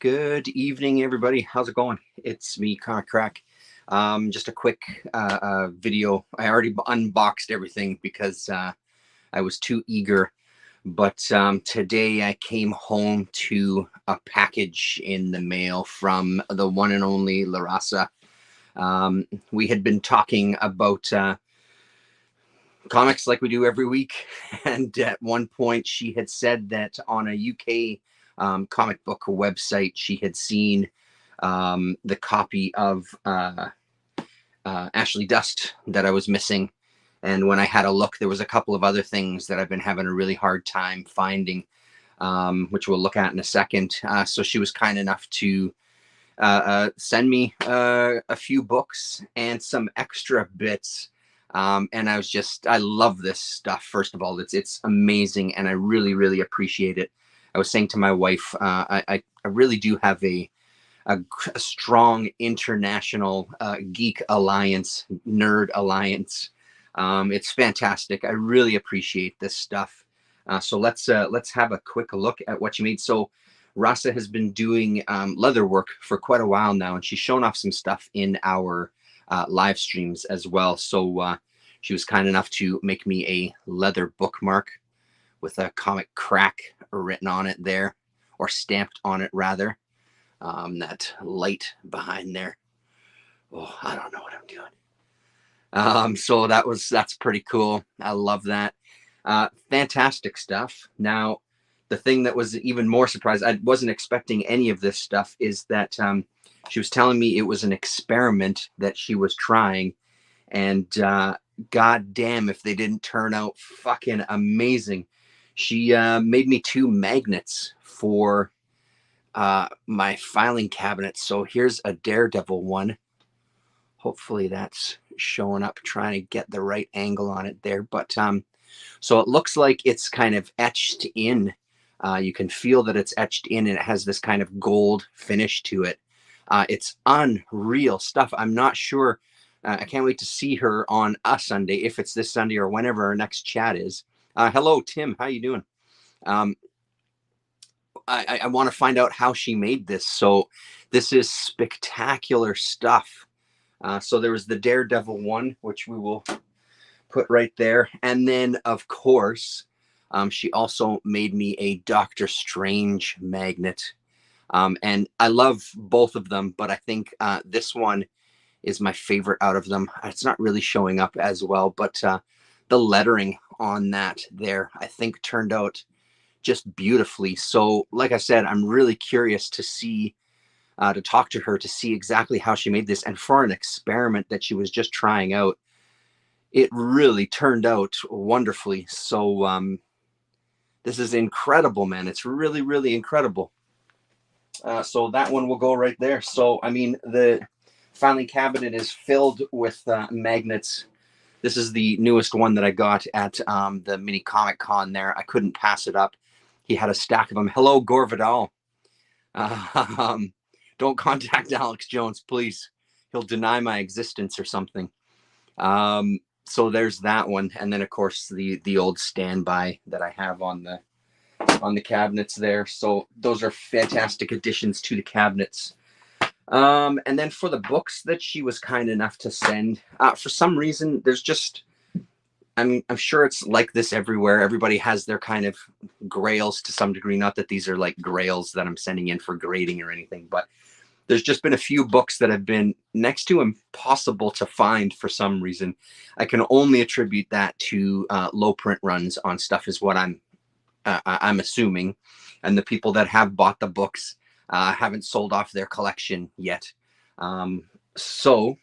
Good evening, everybody. How's it going? It's me, Comic Crack. Just a quick video. I already unboxed everything because I was too eager. But today I came home to a package in the mail from the one and only LahRasa. We had been talking about comics like we do every week. And at one point, she had said that on a UK comic book website, she had seen the copy of Ashley Dust that I was missing. And when I had a look, there was a couple of other things that I've been having a really hard time finding, which we'll look at in a second. So she was kind enough to send me a few books and some extra bits. And I love this stuff. First of all, it's amazing, and I really, really appreciate it. I was saying to my wife, I really do have a strong international geek alliance, nerd alliance. It's fantastic. I really appreciate this stuff. So let's have a quick look at what she made. So Rasa has been doing leather work for quite a while now, and she's shown off some stuff in our live streams as well. So she was kind enough to make me a leather bookmark with a Comic Crack written on it there, or stamped on it rather. That light behind there. Oh, I don't know what I'm doing. So that's pretty cool. I love that. Fantastic stuff. Now, the thing that was even more surprised, I wasn't expecting any of this stuff, is that she was telling me it was an experiment that she was trying, and god damn if they didn't turn out fucking amazing. She made me 2 magnets for my filing cabinet. So here's a Daredevil one. Hopefully that's showing up, trying to get the right angle on it there. But so it looks like it's kind of etched in. You can feel that it's etched in, and it has this kind of gold finish to it. It's unreal stuff. I'm not sure. I can't wait to see her on a Sunday, if it's this Sunday or whenever our next chat is. Hello, Tim. How you doing? I want to find out how she made this. So this is spectacular stuff. So there was the Daredevil one, which we will put right there. And then, of course, she also made me a Doctor Strange magnet. And I love both of them, but I think this one is my favorite out of them. It's not really showing up as well, but the lettering on that there, I think, turned out just beautifully. So like I said, I'm really curious to see, to talk to her, to see exactly how she made this. And for an experiment that she was just trying out, it really turned out wonderfully. So this is incredible, man. It's really, really incredible. So that one will go right there. So, I mean, the filing cabinet is filled with magnets. This is the newest one that I got at the mini Comic Con there. I couldn't pass it up. He had a stack of them. Hello, Gore Vidal. Don't contact Alex Jones, please. He'll deny my existence or something. So there's that one. And then, of course, the old standby that I have on the cabinets there. So those are fantastic additions to the cabinets. And then for the books that she was kind enough to send, for some reason, there's just, I mean, I'm sure it's like this everywhere. Everybody has their kind of grails to some degree. Not that these are like grails that I'm sending in for grading or anything, but there's just been a few books that have been next to impossible to find for some reason. I can only attribute that to low print runs on stuff, is what I'm assuming. And the people that have bought the books haven't sold off their collection yet. So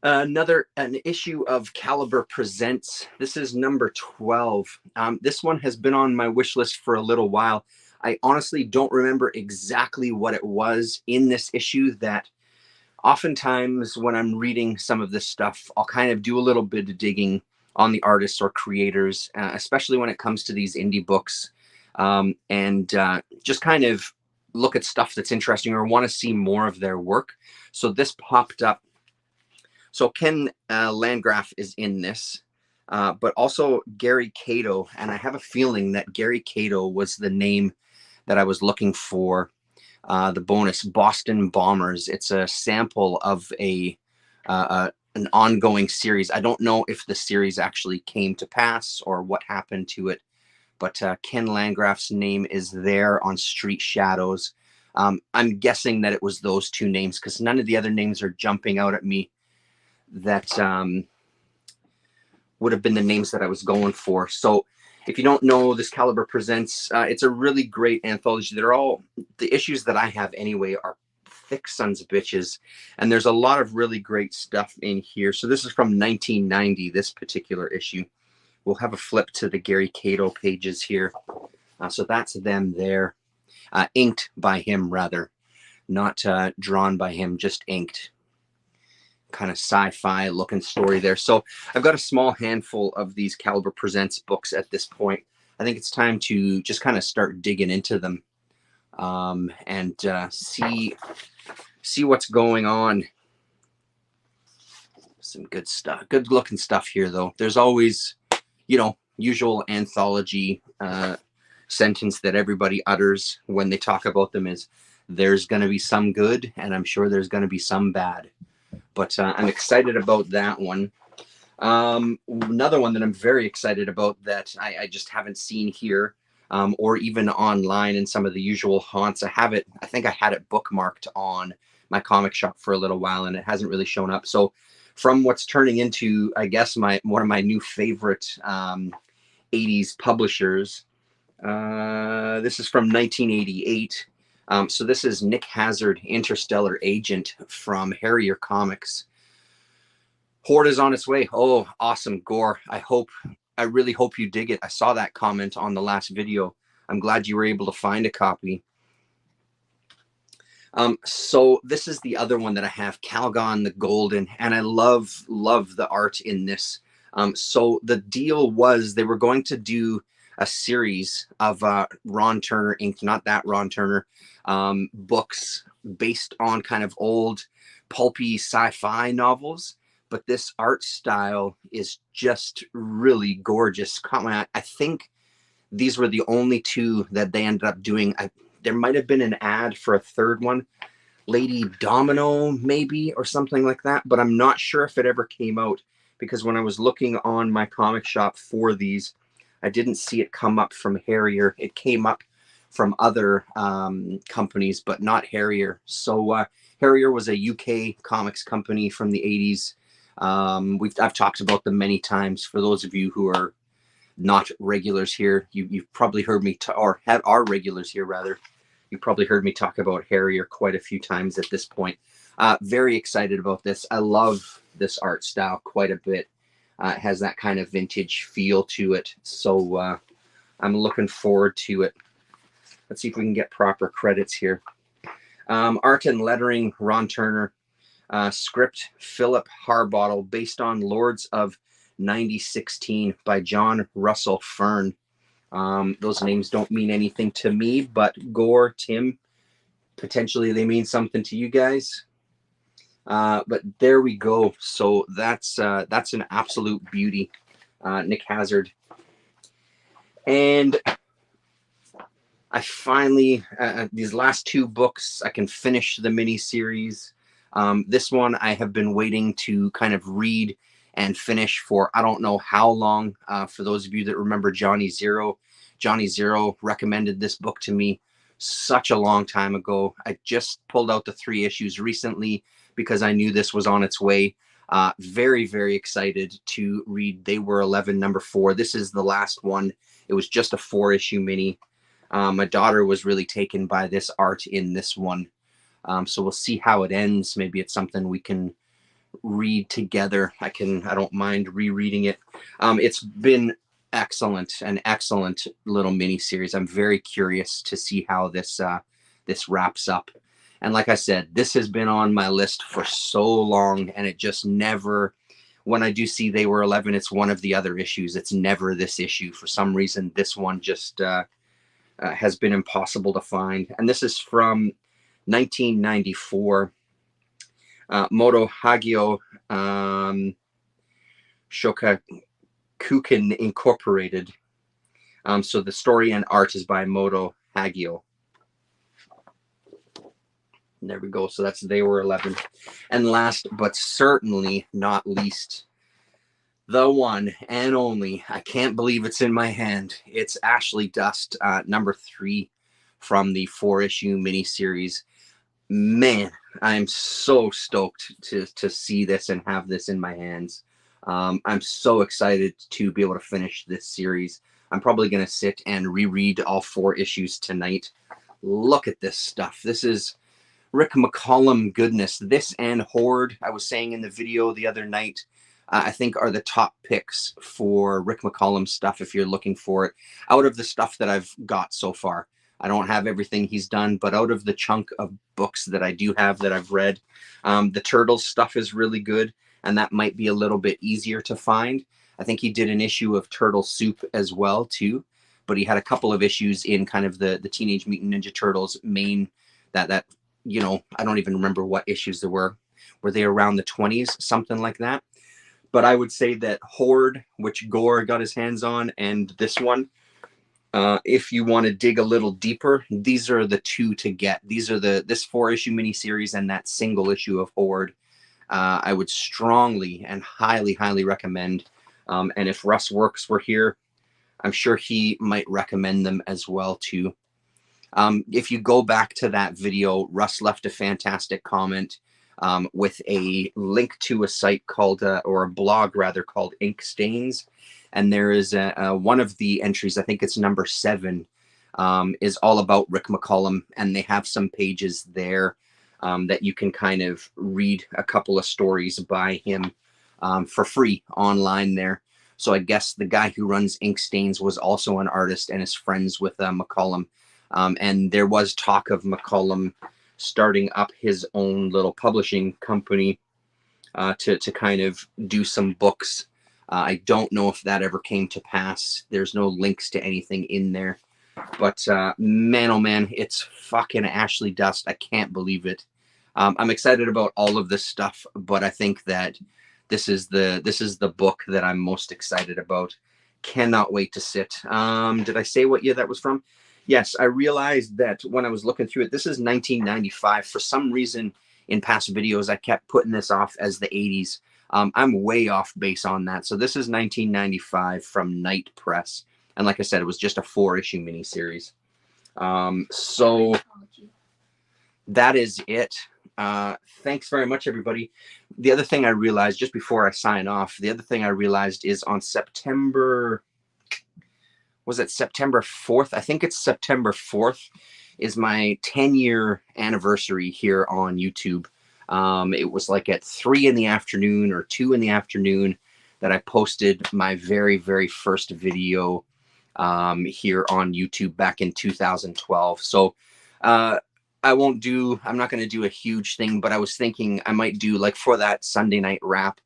an issue of Caliber Presents. This is number 12. This one has been on my wish list for a little while. I honestly don't remember exactly what it was in this issue. That oftentimes when I'm reading some of this stuff, I'll kind of do a little bit of digging on the artists or creators, especially when it comes to these indie books, and just kind of look at stuff that's interesting or want to see more of their work. So this popped up. So Ken Landgraf is in this, but also Gary Cato. And I have a feeling that Gary Cato was the name that I was looking for the bonus Boston Bombers. It's a sample of an ongoing series. I don't know if the series actually came to pass or what happened to it, but Ken Landgraf's name is there on Street Shadows. I'm guessing that it was those two names because none of the other names are jumping out at me that would have been the names that I was going for. So if you don't know, this Caliber Presents, it's a really great anthology. They're all, the issues that I have anyway are thick sons of bitches. And there's a lot of really great stuff in here. So this is from 1990, this particular issue. We'll have a flip to the Gary Cato pages here. So that's them there. Inked by him, rather. Not drawn by him, just inked. Kind of sci-fi looking story there. So I've got a small handful of these Caliber Presents books at this point. I think it's time to just kind of start digging into them and see what's going on. Some good stuff, good looking stuff here though. There's always, you know, usual anthology sentence that everybody utters when they talk about them is there's going to be some good and I'm sure there's going to be some bad. But I'm excited about that one. Another one that I'm very excited about that I just haven't seen here or even online in some of the usual haunts. I think I had it bookmarked on my comic shop for a little while and it hasn't really shown up. So from what's turning into, I guess, one of my new favorite 80s publishers, this is from 1988. So this is Nick Hazard, Interstellar Agent from Harrier Comics. Horde is on its way. Oh, awesome gore. I really hope you dig it. I saw that comment on the last video. I'm glad you were able to find a copy. So this is the other one that I have, Calgon the Golden, and I love the art in this. So the deal was they were going to do a series of Ron Turner inked, not that Ron Turner, books based on kind of old pulpy sci-fi novels. But this art style is just really gorgeous. Caught my eye. I think these were the only two that they ended up doing. There might have been an ad for a third one, Lady Domino maybe, or something like that. But I'm not sure if it ever came out because when I was looking on my comic shop for these, I didn't see it come up from Harrier. It came up from other companies, but not Harrier. So Harrier was a UK comics company from the 80s. I've talked about them many times. For those of you who are not regulars here, you've probably heard me or are regulars here rather. You probably heard me talk about Harrier quite a few times at this point. Very excited about this. I love this art style quite a bit. It has that kind of vintage feel to it. So I'm looking forward to it. Let's see if we can get proper credits here. Art and lettering, Ron Turner. Script, Philip Harbottle, based on Lords of 9016 by John Russell Fern. Those names don't mean anything to me, but Gore, Tim, potentially they mean something to you guys. But there we go. So that's an absolute beauty, Nick Hazard. And I finally, these last two books, I can finish the mini series. This one I have been waiting to kind of read and finish for I don't know how long. For those of you that remember Johnny Zero recommended this book to me such a long time ago. I just pulled out the 3 issues recently because I knew this was on its way. Very, very excited to read They Were 11 number 4. This is the last one. It was just a 4-issue mini. My daughter was really taken by this art in this one. So we'll see how it ends. Maybe it's something we can read together. I don't mind rereading it. It's been excellent, an excellent little mini series. I'm very curious to see how this wraps up. And like I said, this has been on my list for so long, and it just never, when I do see They Were 11, it's one of the other issues. It's never this issue. For some reason, this one just has been impossible to find. And this is from 1994. Moto Hagio Shokakukan Incorporated. So the story and art is by Moto Hagio. There we go. So that's They Were 11. And last but certainly not least, the one and only, I can't believe it's in my hand. It's Ashley Dust, number 3 from the 4-issue miniseries. Man, I'm so stoked to see this and have this in my hands. I'm so excited to be able to finish this series. I'm probably going to sit and reread all 4 issues tonight. Look at this stuff. This is Rick McCallum goodness. This and Horde, I was saying in the video the other night, I think are the top picks for Rick McCallum stuff if you're looking for it. Out of the stuff that I've got so far, I don't have everything he's done, but out of the chunk of books that I do have that I've read, the Turtles stuff is really good, and that might be a little bit easier to find. I think he did an issue of Turtle Soup as well, too, but he had a couple of issues in kind of the Teenage Mutant Ninja Turtles main, that you know, I don't even remember what issues there were. Were they around the 20s, something like that? But I would say that Horde, which Gore got his hands on, and this one, if you want to dig a little deeper, these are the 2 to get. These are this 4-issue miniseries and that single issue of Horde. I would strongly and highly, highly recommend. And if Russ Works were here, I'm sure he might recommend them as well too. If you go back to that video, Russ left a fantastic comment with a link to a site called, or a blog rather, called Ink Stains. And there is one of the entries, I think it's number 7, is all about Rick McCallum. And they have some pages there that you can kind of read a couple of stories by him for free online there. So I guess the guy who runs Ink Stains was also an artist and is friends with McCallum. And there was talk of McCallum starting up his own little publishing company to kind of do some books. I don't know if that ever came to pass. There's no links to anything in there. But man, oh man, it's fucking Ashley Dust. I can't believe it. I'm excited about all of this stuff, but I think that this is the book that I'm most excited about. Cannot wait to sit. Did I say what year that was from? Yes, I realized that when I was looking through it, this is 1995. For some reason, in past videos, I kept putting this off as the 80s. I'm way off base on that. So this is 1995 from Night Press. And like I said, it was just a 4-issue miniseries. So that is it. Thanks very much, everybody. The other thing I realized just before I sign off, the other thing I realized is on September... was it September 4th? I think it's September 4th is my 10-year anniversary here on YouTube. It was like at 3 in the afternoon or 2 in the afternoon that I posted my very, very first video here on YouTube back in 2012. So I'm not going to do a huge thing, but I was thinking I might do, like, for that Sunday night wrap,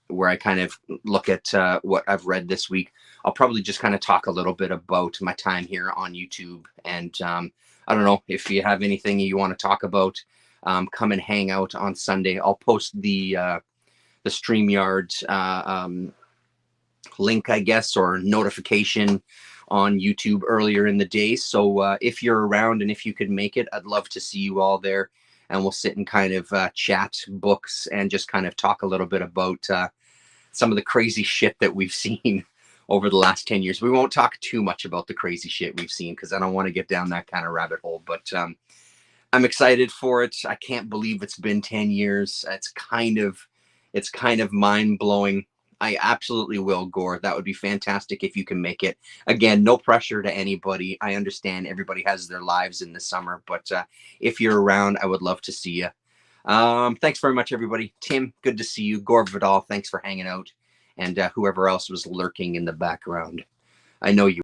where I kind of look at what I've read this week. I'll probably just kind of talk a little bit about my time here on YouTube. And I don't know if you have anything you want to talk about, come and hang out on Sunday. I'll post the StreamYard link, I guess, or notification on YouTube earlier in the day. So if you're around and if you could make it, I'd love to see you all there. And we'll sit and kind of chat books and just kind of talk a little bit about some of the crazy shit that we've seen over the last 10 years. We won't talk too much about the crazy shit we've seen because I don't want to get down that kind of rabbit hole. But I'm excited for it. I can't believe it's been 10 years. It's kind of mind-blowing. I absolutely will, Gore. That would be fantastic if you can make it. Again, no pressure to anybody. I understand everybody has their lives in the summer, but if you're around, I would love to see you. Thanks very much, everybody. Tim, good to see you. Gore Vidal, thanks for hanging out. And whoever else was lurking in the background. I know you